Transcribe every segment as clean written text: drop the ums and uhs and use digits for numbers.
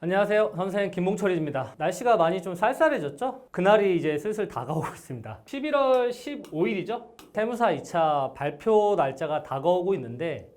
안녕하세요. 선생님 김봉철입니다. 날씨가 많이 좀 쌀쌀해졌죠? 그날이 이제 슬슬 다가오고 있습니다. 11월 15일이죠? 세무사 2차 발표 날짜가 다가오고 있는데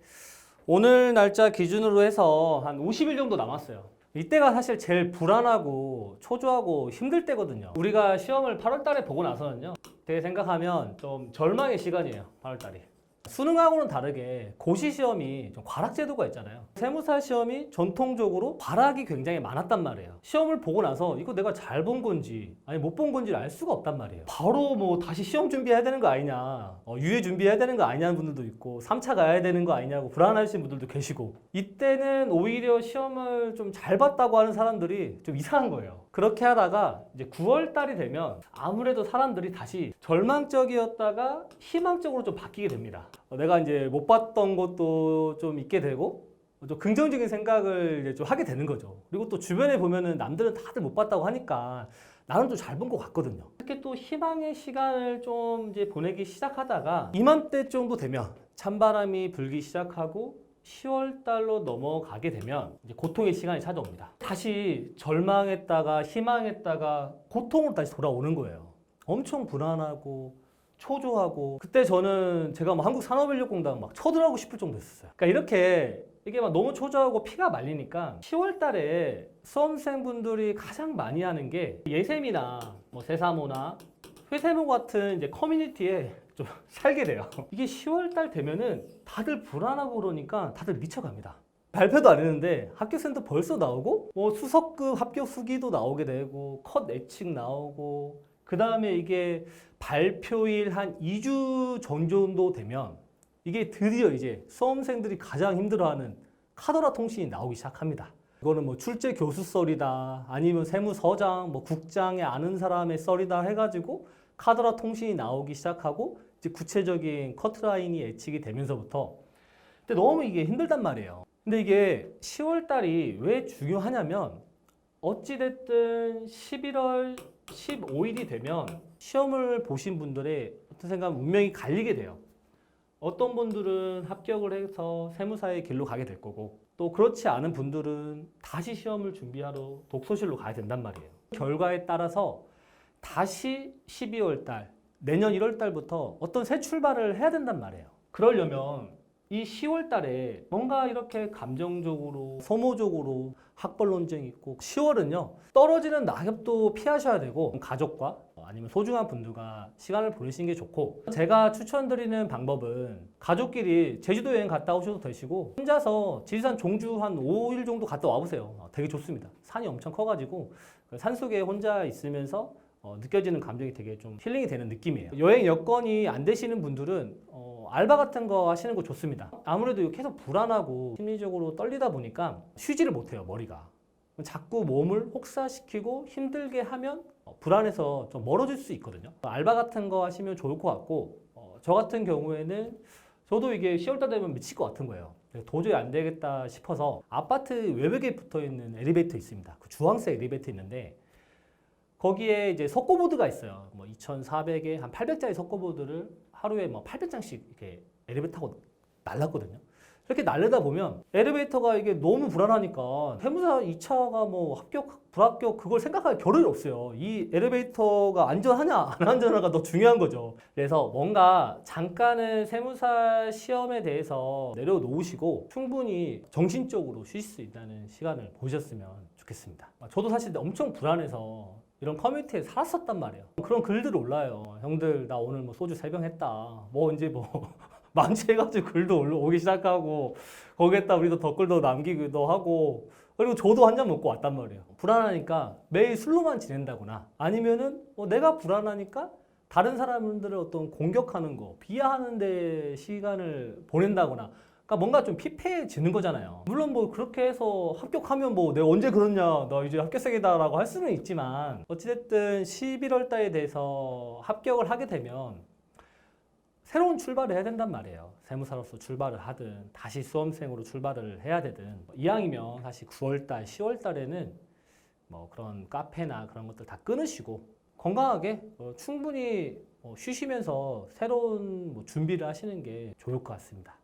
오늘 날짜 기준으로 해서 한 50일 정도 남았어요. 이때가 사실 제일 불안하고 초조하고 힘들 때거든요. 우리가 시험을 8월 달에 보고 나서는요. 되게 생각하면 좀 절망의 시간이에요. 8월 달이. 수능하고는 다르게 고시 시험이 좀 과락 제도가 있잖아요. 세무사 시험이 전통적으로 과락이 굉장히 많았단 말이에요. 시험을 보고 나서 이거 내가 잘 본 건지 아니 못 본 건지를 알 수가 없단 말이에요. 바로 뭐 다시 시험 준비해야 되는 거 아니냐, 유예 준비해야 되는 거 아니냐는 분들도 있고 3차 가야 되는 거 아니냐고 불안하신 분들도 계시고, 이때는 오히려 시험을 좀 잘 봤다고 하는 사람들이 좀 이상한 거예요. 그렇게 하다가 이제 9월 달이 되면 아무래도 사람들이 다시 절망적이었다가 희망적으로 좀 바뀌게 됩니다. 내가 이제 못 봤던 것도 좀 있게 되고 좀 긍정적인 생각을 이제 좀 하게 되는 거죠. 그리고 또 주변에 보면은 남들은 다들 못 봤다고 하니까 나는 좀 잘 본 것 같거든요. 이렇게 또 희망의 시간을 좀 이제 보내기 시작하다가 이맘때 정도 되면 찬바람이 불기 시작하고 10월 달로 넘어가게 되면 이제 고통의 시간이 찾아옵니다. 다시 절망했다가 희망했다가 고통으로 다시 돌아오는 거예요. 엄청 불안하고 초조하고, 그때 저는 제가 뭐 한국산업인력공단 막 쳐들어가고 싶을 정도였어요. 그러니까 이렇게 이게 막 너무 초조하고 피가 말리니까 10월 달에 수험생분들이 가장 많이 하는 게 예세미나 뭐 세사모나 회세모 같은 이제 커뮤니티에 좀 살게 돼요. 이게 10월 달 되면은 다들 불안하고 그러니까 다들 미쳐갑니다. 발표도 안 했는데 합격생도 벌써 나오고 뭐 수석급 합격 수기도 나오게 되고 컷 예측 나오고, 그 다음에 이게 발표일 한 2주 전 정도 되면 이게 드디어 이제 수험생들이 가장 힘들어하는 카더라 통신이 나오기 시작합니다. 이거는 뭐 출제 교수 썰이다 아니면 세무서장 뭐 국장에 아는 사람의 썰이다 해가지고 카더라 통신이 나오기 시작하고 이제 구체적인 커트라인이 예측이 되면서부터 근데 너무 이게 힘들단 말이에요. 근데 이게 10월 달이 왜 중요하냐면 어찌됐든 11월 15일이 되면 시험을 보신 분들의 어떤 생각은 운명이 갈리게 돼요. 어떤 분들은 합격을 해서 세무사의 길로 가게 될 거고, 또 그렇지 않은 분들은 다시 시험을 준비하러 독서실로 가야 된단 말이에요. 결과에 따라서 다시 12월 달, 내년 1월 달부터 어떤 새 출발을 해야 된단 말이에요. 그러려면 이 10월 달에 뭔가 이렇게 감정적으로, 소모적으로 학벌 논쟁이 있고, 10월은요 떨어지는 낙엽도 피하셔야 되고 가족과 아니면 소중한 분들과 시간을 보내시는 게 좋고, 제가 추천드리는 방법은 가족끼리 제주도 여행 갔다 오셔도 되시고 혼자서 지리산 종주 한 5일 정도 갔다 와보세요. 되게 좋습니다. 산이 엄청 커가지고 산속에 혼자 있으면서 느껴지는 감정이 되게 좀 힐링이 되는 느낌이에요. 여행 여건이 안 되시는 분들은 알바 같은 거 하시는 거 좋습니다. 아무래도 계속 불안하고 심리적으로 떨리다 보니까 쉬지를 못해요, 머리가. 자꾸 몸을 혹사시키고 힘들게 하면 불안해서 좀 멀어질 수 있거든요. 알바 같은 거 하시면 좋을 것 같고, 저 같은 경우에는 저도 이게 10월달 되면 미칠 것 같은 거예요. 도저히 안 되겠다 싶어서 아파트 외벽에 붙어 있는 엘리베이터 있습니다. 그 주황색 엘리베이터 있는데 거기에 이제 석고보드가 있어요. 뭐 2,400에 한 800짜리 석고보드를 하루에 뭐 800장씩 이렇게 엘리베이터 타고 날랐거든요. 이렇게 날르다 보면 엘리베이터가 이게 너무 불안하니까 세무사 2차가 뭐 합격, 불합격 그걸 생각할 겨를이 없어요. 이 엘리베이터가 안전하냐 안 안전하냐가 더 중요한 거죠. 그래서 뭔가 잠깐은 세무사 시험에 대해서 내려놓으시고 충분히 정신적으로 쉬실 수 있다는 시간을 보셨으면 좋겠습니다. 저도 사실 엄청 불안해서 이런 커뮤니티에 살았었단 말이에요. 그런 글들 올라요. 형들 나 오늘 뭐 소주 3병 했다. 뭐 이제 뭐 만취해가지고 글도 올라오기 시작하고 거기에다 우리도 댓글도 남기기도 하고, 그리고 저도 한 잔 먹고 왔단 말이에요. 불안하니까 매일 술로만 지낸다거나 아니면은 내가 불안하니까 다른 사람들을 어떤 공격하는 거, 비하하는 데 시간을 보낸다거나, 그러니까 뭔가 좀 피폐해지는 거잖아요. 물론 뭐 그렇게 해서 합격하면 뭐 내가 언제 그러냐, 나 이제 합격생이다라고 할 수는 있지만 어찌됐든 11월 달에 대해서 합격을 하게 되면 새로운 출발을 해야 된단 말이에요. 세무사로서 출발을 하든 다시 수험생으로 출발을 해야 되든, 이왕이면 사실 9월 달, 10월 달에는 뭐 그런 카페나 그런 것들 다 끊으시고 건강하게 충분히 쉬시면서 새로운 준비를 하시는 게 좋을 것 같습니다.